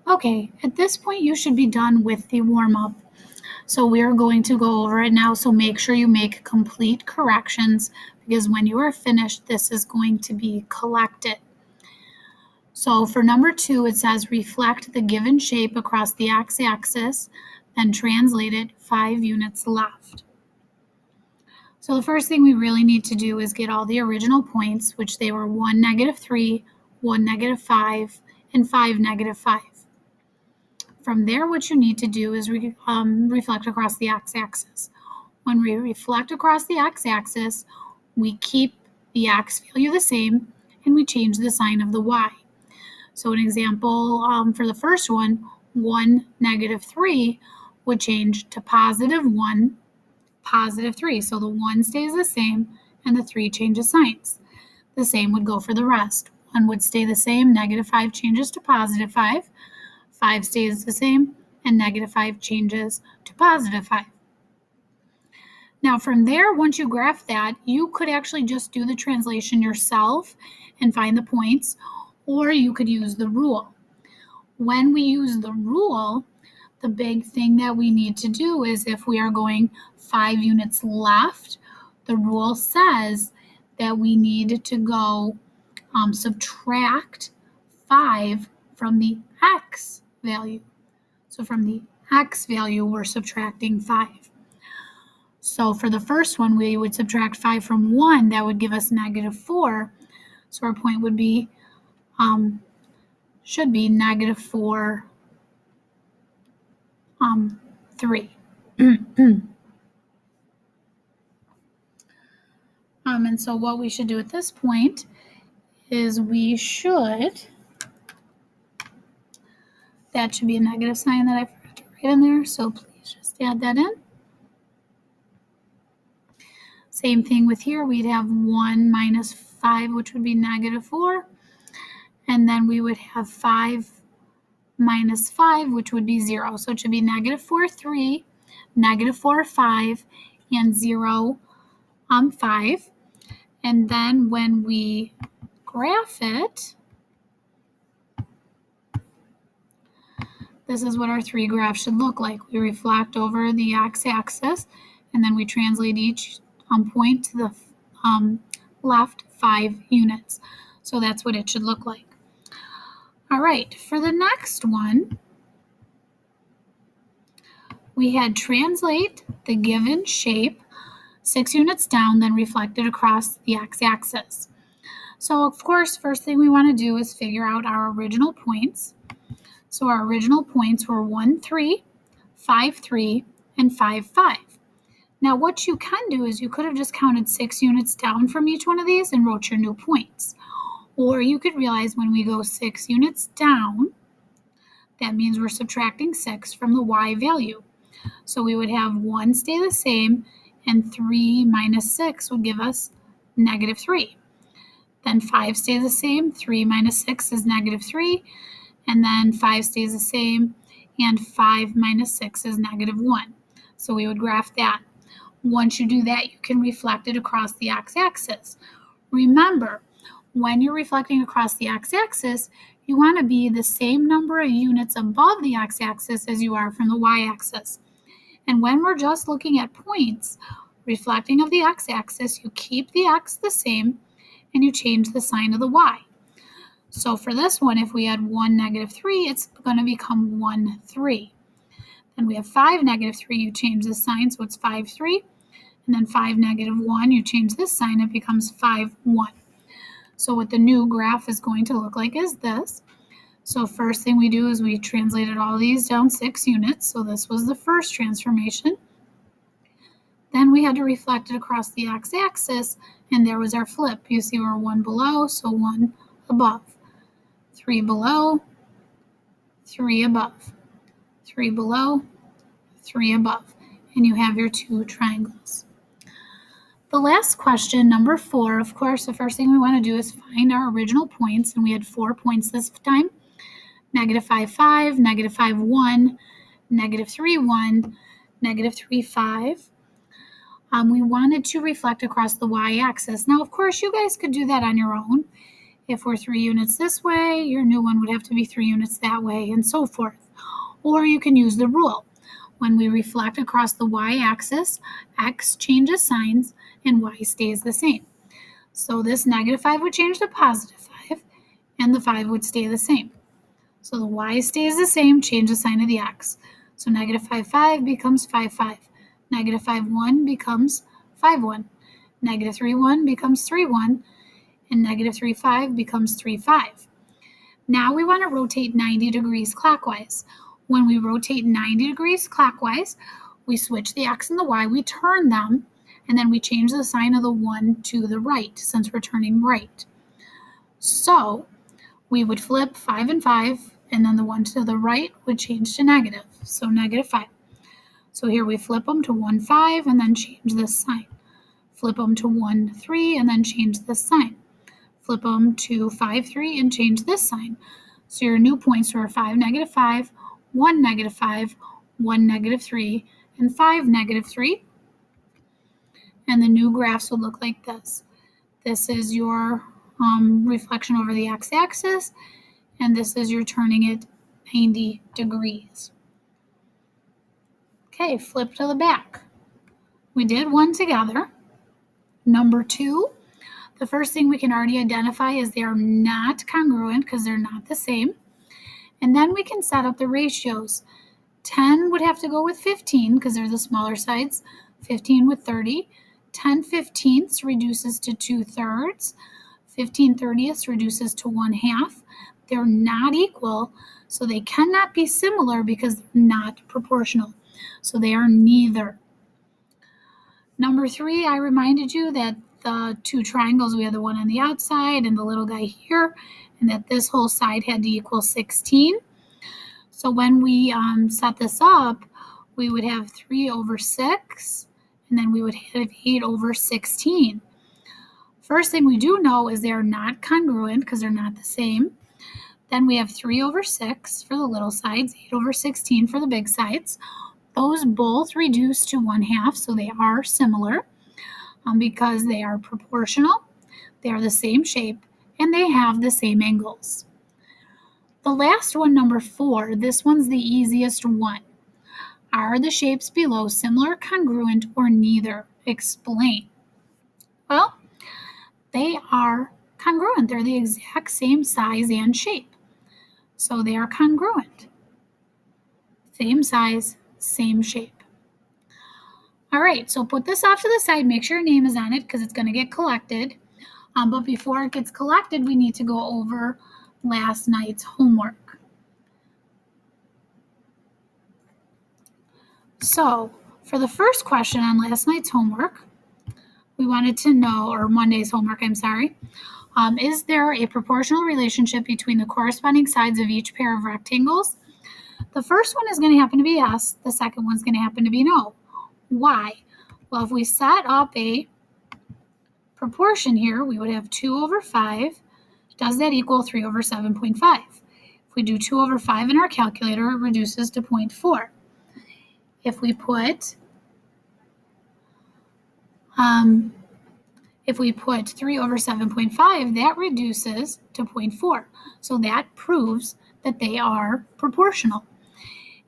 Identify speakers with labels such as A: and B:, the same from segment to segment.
A: Okay, at this point you should be done with the warm-up. So we're going to go over it now, so make sure you make complete corrections because when you are finished, this is going to be collected. So for number 2, it says reflect the given shape across the x-axis, then translate it 5 units left. So the first thing we really need to do is get all the original points, which they were 1, -3, 1, -5, and 5, -5. From there, what you need to do is reflect across the x-axis. When we reflect across the x-axis, we keep the x value the same and we change the sign of the y. So an example for the first one, 1, -3 would change to +1, +3. So the 1 stays the same and the 3 changes signs. The same would go for the rest. 1 would stay the same, -5 changes to +5, 5 stays the same, and -5 changes to +5. Now from there, once you graph that, you could actually just do the translation yourself and find the points, or you could use the rule. When we use the rule, the big thing that we need to do is if we are going 5 units left, the rule says that we need to go subtract 5 from the x value. So from the x value, we're subtracting 5. So for the first one, we would subtract 5 from 1. That would give us -4. So our point would be, should be -4, 3. And so what we should do at this point is we should, that should be a negative sign that I forgot to write in there, so please just add that in. Same thing with here, we'd have 1 - 5, which would be -4, and then we would have 5 - 5, which would be 0. So it should be -4, 3, -4, 5, and 0, 5. And then when we graph it, this is what our 3 graphs should look like. We reflect over the x-axis, and then we translate each point to the left 5 units. So that's what it should look like. All right, for the next one, we had translate the given shape 6 units down, then reflect it across the x-axis. So of course, first thing we want to do is figure out our original points. So our original points were 1, 3, 5, 3, and 5, 5. Now what you can do is you could have just counted 6 units down from each one of these and wrote your new points. Or you could realize when we go 6 units down, that means we're subtracting 6 from the y value. So we would have 1 stay the same, and 3 - 6 would give us -3. Then 5 stays the same, 3 - 6 is -3, and then 5 stays the same, and 5 - 6 is -1. So we would graph that. Once you do that, you can reflect it across the x-axis. Remember, when you're reflecting across the x-axis, you want to be the same number of units above the x-axis as you are from the y-axis. And when we're just looking at points, reflecting of the x-axis, you keep the x the same and you change the sign of the y. So for this one, if we had 1, -3, it's going to become 1, 3. Then we have 5, -3, you change the sign, so it's 5, 3. And then 5, -1, you change this sign, it becomes 5, 1. So what the new graph is going to look like is this. So first thing we do is we translated all these down 6 units. So this was the first transformation. Then we had to reflect it across the x-axis, and there was our flip. You see we're 1 below, so 1 above. 3 below, 3 above. 3 below, 3 above. And you have your 2 triangles. The last question, number 4, of course, the first thing we want to do is find our original points, and we had 4 points this time. -5, 5, -5, 1, -3, 1, -3, 5. We wanted to reflect across the y-axis. Now, of course, you guys could do that on your own. If we're 3 units this way, your new one would have to be 3 units that way, and so forth. Or you can use the rule. When we reflect across the y-axis, x changes signs and y stays the same. So this -5 would change to +5, and the 5 would stay the same. So the y stays the same, change the sign of the x. So -5, 5 becomes 5, 5. -5, 1 becomes 5, 1. -3, 1 becomes 3, 1. And -3, 5 becomes 3, 5. Now we want to rotate 90 degrees clockwise. When we rotate 90 degrees clockwise, we switch the x and the y, we turn them, and then we change the sign of the 1 to the right, since we're turning right. So we would flip 5 and 5, and then the 1 to the right would change to negative, so -5. So here we flip them to 1, 5, and then change this sign. Flip them to 1, 3, and then change this sign. Flip them to 5, 3, and change this sign. So your new points are 5, -5, 1, -5, 1, -3, and 5, -3. And the new graphs would look like this. This is your reflection over the x-axis, and this is your turning it 90 degrees. Okay, flip to the back. We did one together. Number 2, the first thing we can already identify is they are not congruent because they're not the same. And then we can set up the ratios. 10 would have to go with 15 because they're the smaller sides, 15 with 30. 10 fifteenths reduces to 2/3. 15 thirtieths reduces to 1/2. They're not equal, so they cannot be similar because they're not proportional. So they are neither. Number 3, I reminded you that the 2 triangles, we had the one on the outside and the little guy here, and that this whole side had to equal 16. So when we set this up, we would have 3/6, and then we would have 8/16. First thing we do know is they are not congruent because they're not the same. Then we have 3/6 for the little sides, 8/16 for the big sides. Those both reduce to 1/2, so they are similar because they are proportional, they are the same shape, and they have the same angles. The last one, number 4, this one's the easiest one. Are the shapes below similar, congruent, or neither? Explain. Well, they are congruent. They're the exact same size and shape. So they are congruent. Same size, same shape. All right, so put this off to the side. Make sure your name is on it because it's going to get collected. But before it gets collected, we need to go over last night's homework. So for the first question on last night's homework, we wanted to know, or Monday's homework, I'm sorry, is there a proportional relationship between the corresponding sides of each pair of rectangles? The first one is going to happen to be yes. The second one's going to happen to be no. Why? Well, if we set up a proportion here, we would have 2/5. Does that equal 3/7.5? If we do 2/5 in our calculator, it reduces to 0.4. If we put 3/7.5, that reduces to 0.4. So that proves that they are proportional.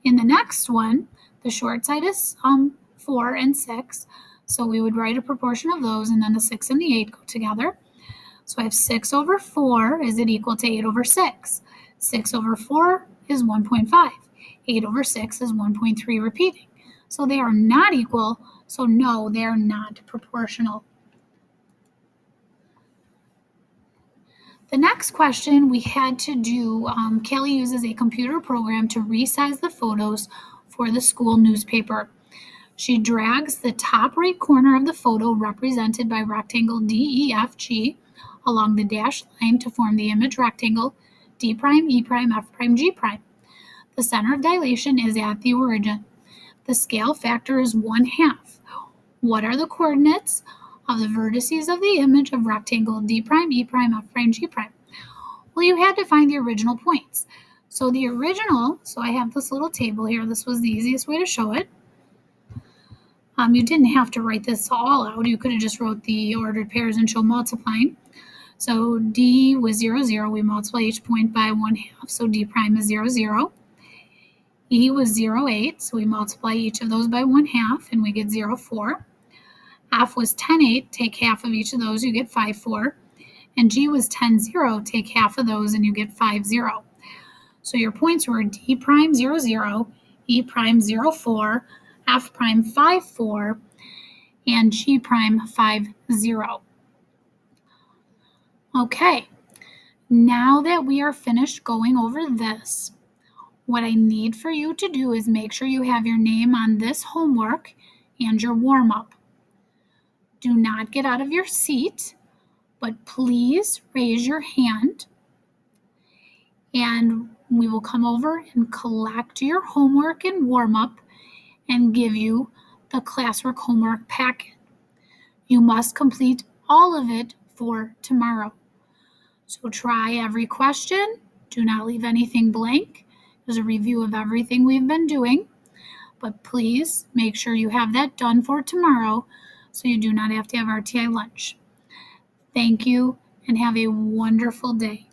A: In the next one, the short side is 4 and 6. So we would write a proportion of those, and then the 6 and the 8 go together. So I have 6/4. Is it equal to 8/6? 6/4 is 1.5. 8/6 is 1.3 repeating. So they are not equal. So no, they are not proportional. The next question we had to do, Kelly uses a computer program to resize the photos for the school newspaper. She drags the top right corner of the photo represented by rectangle DEFG along the dashed line to form the image rectangle D', E', F', G'. The center of dilation is at the origin. The scale factor is 1/2. What are the coordinates of the vertices of the image of rectangle D', E', F', G'? Well, you had to find the original points. So the original, so I have this little table here. This was the easiest way to show it. You didn't have to write this all out. You could have just wrote the ordered pairs and show multiplying. So D was 0, 0. We multiply each point by 1/2. So D prime is 0, 0. E was 0, 8. So we multiply each of those by 1/2 and we get 0, 4. F was 10, 8. Take half of each of those, you get 5, 4. And G was 10, 0. Take half of those and you get 5, 0. So your points were D prime 0, 0, E prime 0, 4, F prime 5, 4, and G prime 5, 0. Okay, now that we are finished going over this, what I need for you to do is make sure you have your name on this homework and your warm-up. Do not get out of your seat, but please raise your hand and we will come over and collect your homework and warm-up and give you the classwork homework packet. You must complete all of it for tomorrow. So try every question. Do not leave anything blank. There's a review of everything we've been doing. But please make sure you have that done for tomorrow so you do not have to have RTI lunch. Thank you and have a wonderful day.